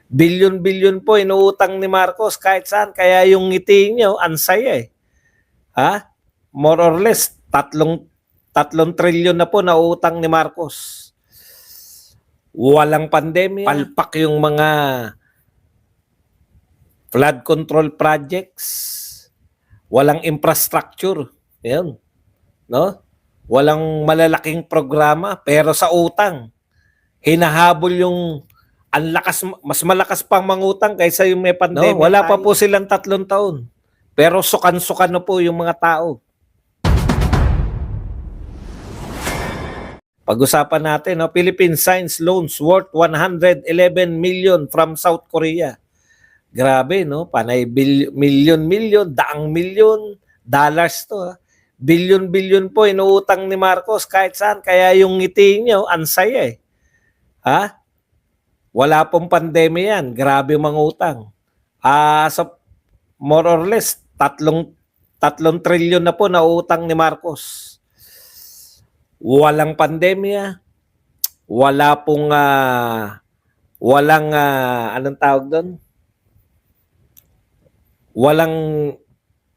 Bilyon-bilyon po inuutang ni Marcos kahit saan. Kaya yung ngiti niyo, ang saya eh. Ha? More or less, tatlong trilyon na po nauutang ni Marcos. Walang pandemya, palpak yung mga flood control projects, walang infrastructure. Yan, no? Walang malalaking programa, pero sa utang, hinahabol yung mas malakas pang mangutang kaysa yung may pandemya. No, wala pa po silang 3 taon. Pero sukan-sukan na po yung mga tao. Pag-usapan natin, no? Philippines signs loans worth 111 million from South Korea. Grabe, no? Panay milyon, daang milyon, dollars to. Ha? Bilyon-bilyon po inuutang ni Marcos kahit saan. Kaya yung ngiti niyo, ang saya eh. Ha? Wala pong pandemya yan. Grabe mangutang. So more or less, tatlong trilyon na po na utang ni Marcos. Walang pandemya, wala pong anong tawag doon? Walang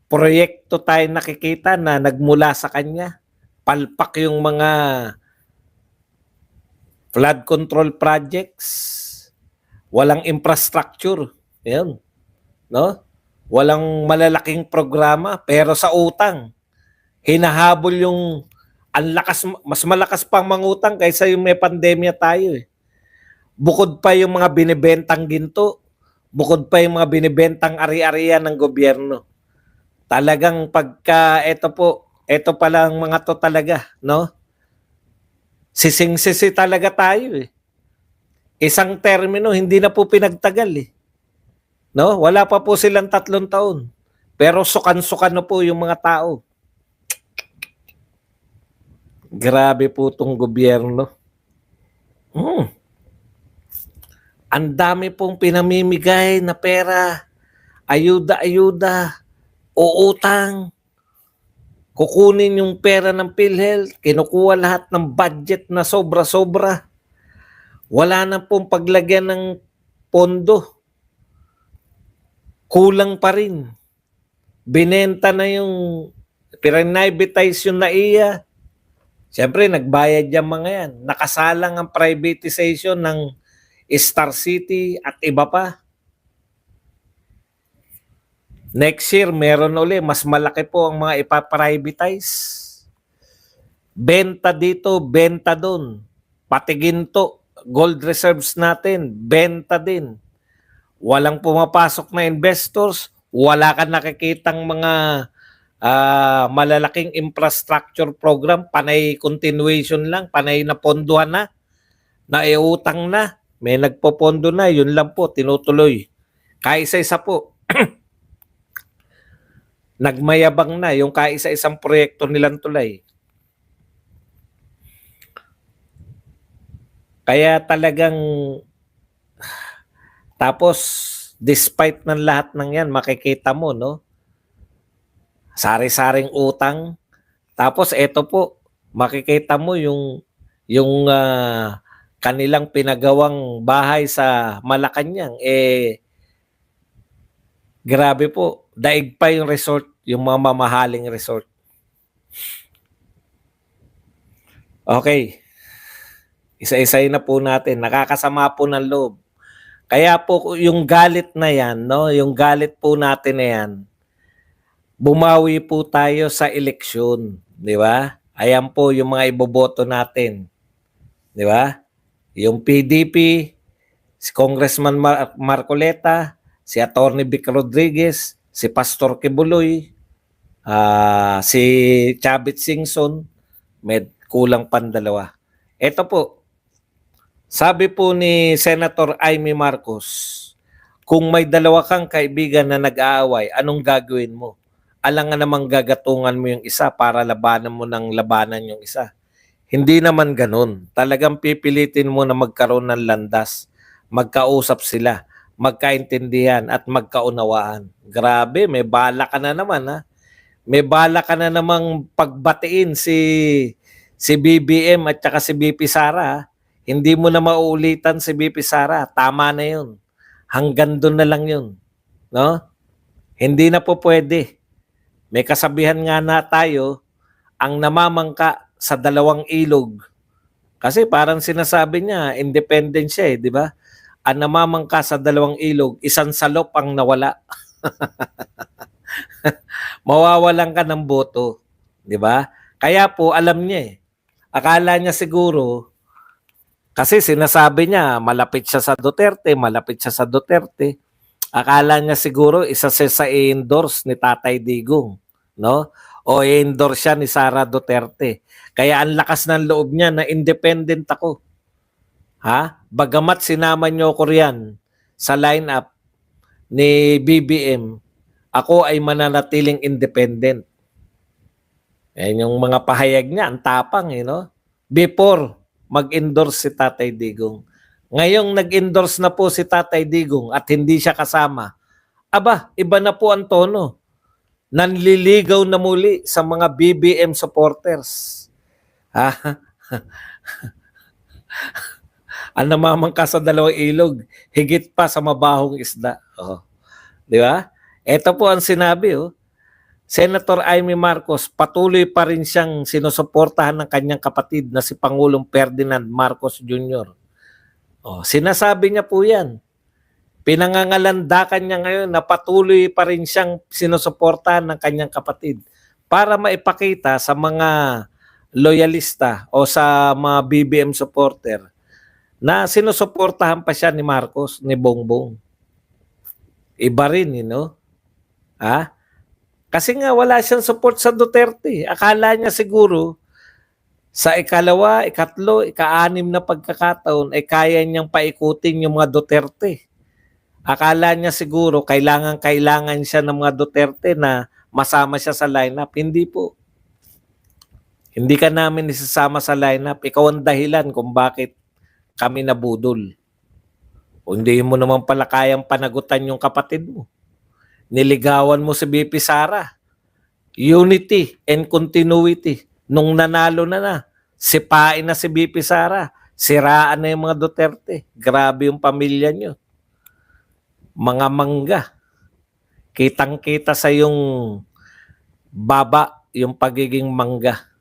proyekto tayo nakikita na nagmula sa kanya. Palpak yung mga flood control projects, walang infrastructure. Yan, no? Walang malalaking programa, pero sa utang, hinahabol yung mas malakas pang mangutang kaysa yung may pandemya tayo eh. Bukod pa yung mga binibentang ginto, bukod pa yung mga binibentang ari-arian ng gobyerno. Talagang pagka ito pa lang mga to talaga, no? Sising-sisi talaga tayo eh. Isang termino, hindi na po pinagtagal eh. No? Wala pa po silang 3 taon. Pero sukan-sukan na po yung mga tao. Grabe po itong gobyerno. Ang dami pong pinamimigay na pera, ayuda-ayuda, uutang, kukunin yung pera ng PhilHealth, kinukuha lahat ng budget na sobra-sobra. Wala na pong paglagyan ng pondo. Kulang pa rin. Binenta na yung, pinanibitize yung NAIA. Siyempre, nagbayad yung mga yan. Nakasalang ang privatization ng Star City at iba pa. Next year, meron uli. Mas malaki po ang mga ipaprivatize. Benta dito, benta doon. Pati ginto, gold reserves natin, benta din. Walang pumapasok na investors. Wala ka nakikitang mga malalaking infrastructure program, panay continuation lang, panay na pondohan na, naiutang na, may nagpopondo na, yun lang po, tinutuloy. Kaisa-isa po. Nagmayabang na yung kaisa-isang proyekto nilang tulay. Kaya talagang, tapos, despite ng lahat ng yan, makikita mo, no? Sari-saring utang. Tapos ito po, makikita mo yung kanilang pinagawang bahay sa Malacanang. Grabe po, daig pa yung resort, yung mga mamahaling resort. Okay. Isa-isay na po natin. Nakakasama po ng loob. Kaya po yung galit na yan, no? Yung galit po natin na yan, bumawi po tayo sa eleksyon, di ba? Ayan po yung mga iboboto natin. Di ba? Yung PDP, si Congressman Marcoleta, si Attorney Vic Rodriguez, si Pastor Kibuloy, si Chavit Singson, may kulang pandalawa. Ito po, sabi po ni Senator Amy Marcos, kung may dalawa kang kaibigan na nag-aaway, anong gagawin mo? Alangan namang gagatungan mo yung isa para labanan mo ng labanan yung isa. Hindi naman ganun. Talagang pipilitin mo na magkaroon ng landas. Magkausap sila, magkaintindihan at magkaunawaan. Grabe, may bala ka na naman ha. May bala ka na namang pagbatiin si BBM at saka si BP Sara ha. Hindi mo na mauulitan si BP Sara. Tama na yun. Hanggang doon na lang yun. No? Hindi na po pwede. May kasabihan nga na tayo, ang namamangka sa dalawang ilog. Kasi parang sinasabi niya, independent siya di ba? Ang namamangka sa dalawang ilog, isang salop ang nawala. Mawawalan ka ng boto. Di ba? Kaya po, alam niya Akala niya siguro, kasi sinasabi niya, malapit siya sa Duterte, malapit siya sa Duterte. Akala niya siguro, isa siya sa i-endorse ni Tatay Digong. No? O i-endorse siya ni Sara Duterte. Kaya ang lakas ng loob niya na independent ako. Ha? Bagamat sinama niyo ko riyan sa lineup ni BBM, ako ay mananatiling independent. Yan yung mga pahayag niya, ang tapang no? Before mag-endorse si Tatay Digong. Ngayong nag-endorse na po si Tatay Digong at hindi siya kasama, aba, iba na po ang tono. Nanliligaw na muli sa mga BBM supporters. Ha? Ang namamangka sa dalawang ilog, higit pa sa mabahong isda. Oh. Di ba? Ito po ang sinabi, Senator Amy Marcos, patuloy pa rin siyang sinusuportahan ng kanyang kapatid na si Pangulong Ferdinand Marcos Jr. Sinasabi niya po yan. Pinangangalandakan niya ngayon na patuloy pa rin siyang sinusuportahan ng kanyang kapatid para maipakita sa mga loyalista o sa mga BBM supporter na sinusuportahan pa siya ni Marcos, ni Bongbong. Iba rin, Ha? Kasi nga wala siyang support sa Duterte. Akala niya siguro sa ikalawa, ikatlo, ika-anim na pagkakataon ay kaya niyang paikutin yung mga Duterte. Akala niya siguro kailangan siya ng mga Duterte na masama siya sa lineup. Hindi po. Hindi ka namin isasama sa lineup. Ikaw ang dahilan kung bakit kami nabudol. O hindi mo naman pala kayang panagutan yung kapatid mo. Niligawan mo si BP Sara. Unity and continuity. Nung nanalo na, sipain na si BP Sara. Siraan na yung mga Duterte. Grabe yung pamilya nyo. Mga mangga. Kitang-kita sa yung baba, yung pagiging mangga.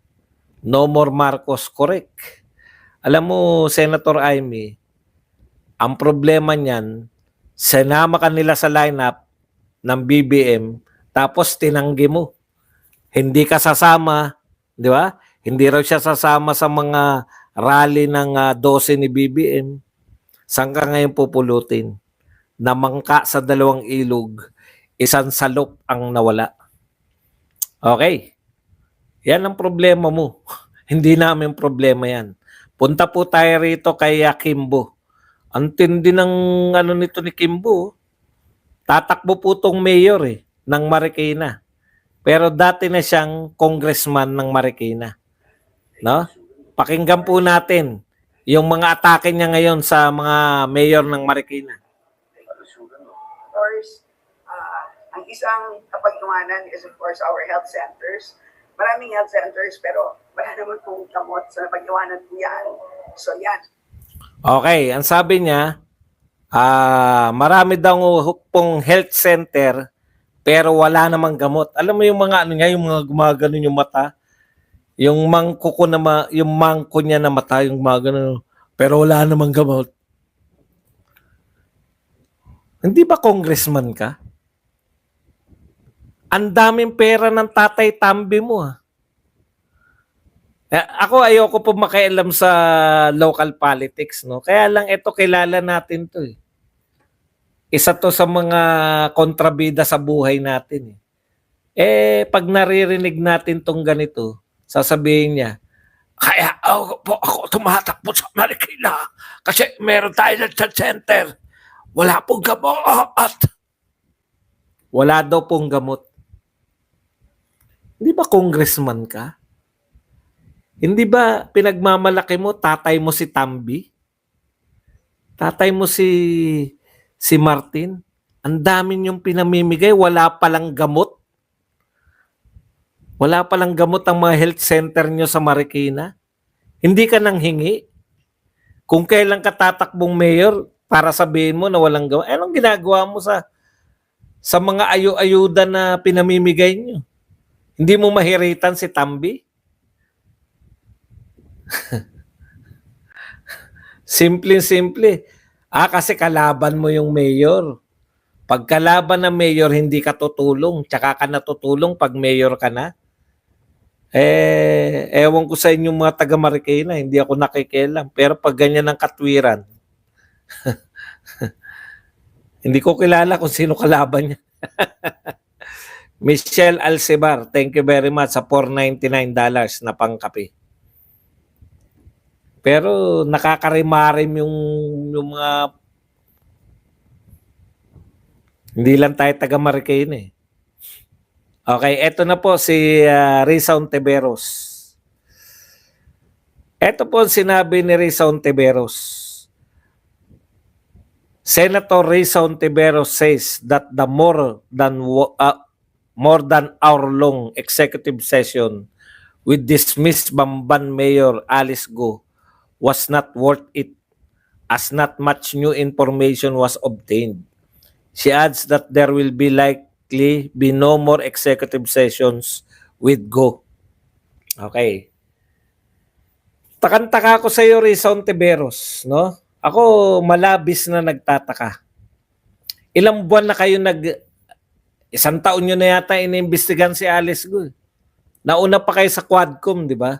No more Marcos, correct. Alam mo, Senator Amy, ang problema niyan, sinama ka nila sa lineup ng BBM, tapos tinanggi mo. Hindi ka sasama, di ba? Hindi raw siya sasama sa mga rally ng 12 ni BBM. Saan ka ngayon pupulutin? Namangka sa dalawang ilog, isang salop ang nawala. Okay. Yan ang problema mo. Hindi namin problema yan. Punta po tayo rito kay Kimbo. Ang tindi ng nito ni Kimbo. Tatakbo po tong mayor ng Marikina. Pero dati na siyang congressman ng Marikina. No? Pakinggan po natin yung mga atake niya ngayon sa mga mayor ng Marikina. Of course, ang isang kapag-iwanan is of course our health centers. Maraming health centers pero wala naman pong gamot sa pag-iwanan po yan. So yan. Okay, ang sabi niya, marami daw pong health center pero wala namang gamot. Alam mo yung mga yung mga gumagano yung mata, yung yung mangko niya na mata, yung gumagano, pero wala namang gamot. Hindi ba congressman ka? Ang daming pera ng Tatay Tambi mo Ako ayoko po makialam sa local politics, no? Kaya lang ito kilala natin to Isa to sa mga kontrabida sa buhay natin pag naririnig natin tong ganito, sasabihin niya, kaya ako tumatakbo sa Marikina kasi meron tayo ng center. Wala pong gamot. Wala daw pong gamot. Hindi ba congressman ka? Hindi ba pinagmamalaki mo, tatay mo si Tambi? Tatay mo si Martin? Ang dami niyong pinamimigay, wala palang gamot. Wala palang gamot ang mga health center niyo sa Marikina. Hindi ka nang hingi. Kung kailan ka tatakbong mayor para sabihin mo na walang gawa, anong ginagawa mo sa mga ayu-ayuda na pinamimigay nyo? Hindi mo mahiritan si Tambi? Simple-simple. Kasi kalaban mo yung mayor. Pag kalaban ng mayor, hindi ka tutulong. Tsaka ka natutulong pag mayor ka na. Ewan ko sa inyong mga taga Marikina, hindi ako nakikialam. Pero pag ganyan ang katwiran, hindi ko kilala kung sino kalaban niya. Michelle Alcebar, thank you very much sa $499 na pangkape. Pero nakakarimarim yung mga hindi lang tayo taga Marikina eh. Okay, eto na po si Risa Ontiveros. Eto po sinabi ni Risa Ontiveros. Senator Risa Ontiveros says that the more than hour-long executive session with dismissed Bamban Mayor Alice Go was not worth it as not much new information was obtained. She adds that there will be likely be no more executive sessions with Go. Okay. Takantaka ako sa iyo, Risa Ontiveros, no? Ako malabis na nagtataka. Ilang buwan na kayo isang taon nyo na yata iniimbestigan si Alice Go. Nauna pa kayo sa Quadcom, di ba?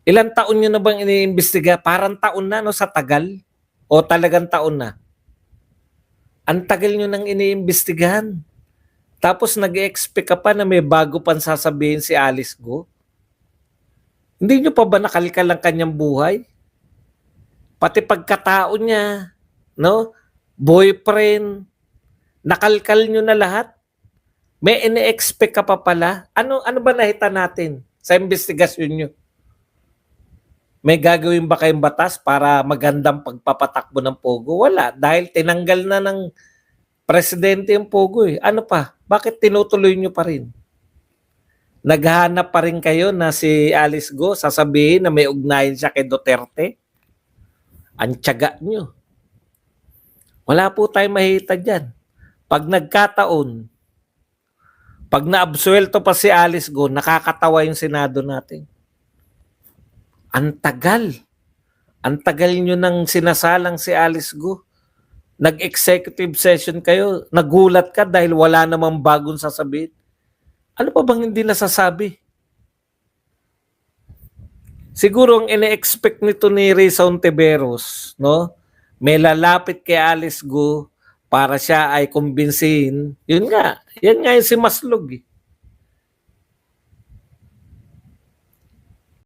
Ilang taon nyo na bang iniimbestiga? Parang taon na, no, sa tagal? O talagang taon na? Ang tagal nyo nang iniimbestigahan. Tapos nag-expect ka pa na may bago pang sasabihin si Alice Go. Hindi nyo pa ba nakalkal ang kanyang buhay? Pati pagkatao niya, no? Boyfriend, nakalkal nyo na lahat? May ine-expect ka pa pala? Ano ba nakita natin sa investigasyon nyo? May gagawin ba kayong batas para magandang pagpapatakbo ng Pogo? Wala. Dahil tinanggal na ng presidente yung Pogo eh. Ano pa? Bakit tinutuloy nyo pa rin? Naghahanap pa rin kayo na si Alice Go sasabihin na may ugnayan siya kay Duterte? Ang tiyaga nyo. Wala po tayong mahita dyan. Pag nagkataon, pag naabsuelto pa si Alice Go, nakakatawa yung Senado natin. Ang tagal. Ang tagal nyo nang sinasalang si Alice Go. Nag-executive session kayo. Nagulat ka dahil wala namang bagong sasabihin. Ano pa bang hindi nasasabi? Siguro ang ine-expect nito ni Risa Ontiveros, no? May lalapit kay Alice Go para siya ay kumbinsihin. Yun nga. Yan nga yung si Maslog eh.